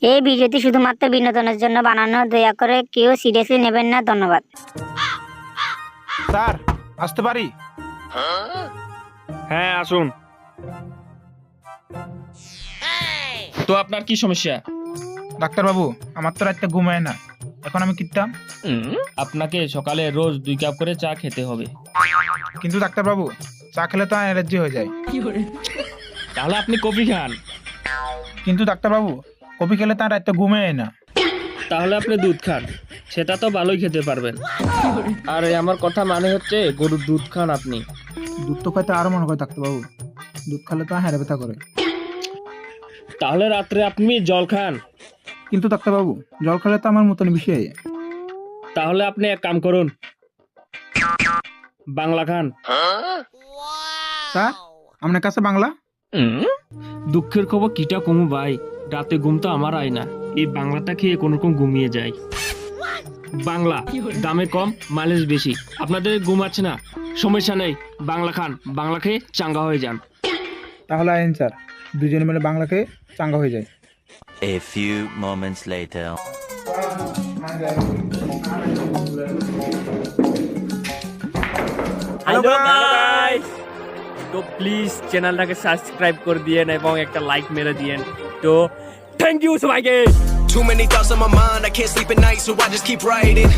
এই ভিডিওটি শুধুমাত্র বিনোদনের জন্য বানানো, দয়া করে কেউ সিরিয়াসলি নেবেন না। ধন্যবাদ। স্যার আসতে পারি? হ্যাঁ আসুন। তো আপনার কি সমস্যা? ডাক্তারবাবু, আমার তো রাতে ঘুমায় না, এখন আমি কিতাম। আপনাকে সকালে রোজ 2 কাপ করে চা খেতে হবে। কিন্তু ডাক্তারবাবু, চা খেলে তো অ্যালার্জি হয়ে যায়। তাহলে আপনি কফি খান। কিন্তু ডাক্তারবাবু, কফি খেলে তো রাতে ঘুমায় না। তাহলে আপনি দুধ খান, সেটা তো ভালোই খেতে পারবেন। আর আমার কথা মানে হচ্ছে গরুর দুধ খান আপনি। দুধ তো খাইতে আরো মনে করে ডাক্তারবাবু, দুধ খেলে তো হাড়ে ব্যথা করে। তাহলে রাত্রে আপনি জল খান। কিন্তু ডাক্তারবাবু, জল খেলে তো আমার মতন বেশি হয়। তাহলে আপনি এক কাম করুন, বাংলা খান। স্যার, আপনার কাছে বাংলা? দুঃখের খবর কিটা কমু ভাই, রাতে ঘুম তো আমার আয় না। এই বাংলাটা খেয়ে কোনোরকম ঘুমিয়ে যায়। বাংলা দামে কম, মাইলেজ বেশি। আপনাদের ঘুম আছে না, সমস্যা নেই, বাংলা খান। বাংলা খেয়ে চাঙ্গা হয়ে যান। তাহলে আইন স্যার, দুজনে মিলে বাংলা খেয়ে চাঙ্গা হয়ে যায়। A few moments later. Hello guys, তো প্লিজ চ্যানেলটাকে সাবস্ক্রাইব করে দিয়েন এবং একটা লাইক মেরে দিয়েন। তো থ্যাংক ইউ সবাইকে। Too many thoughts on my mind, I can't sleep at night, so I just keep writing.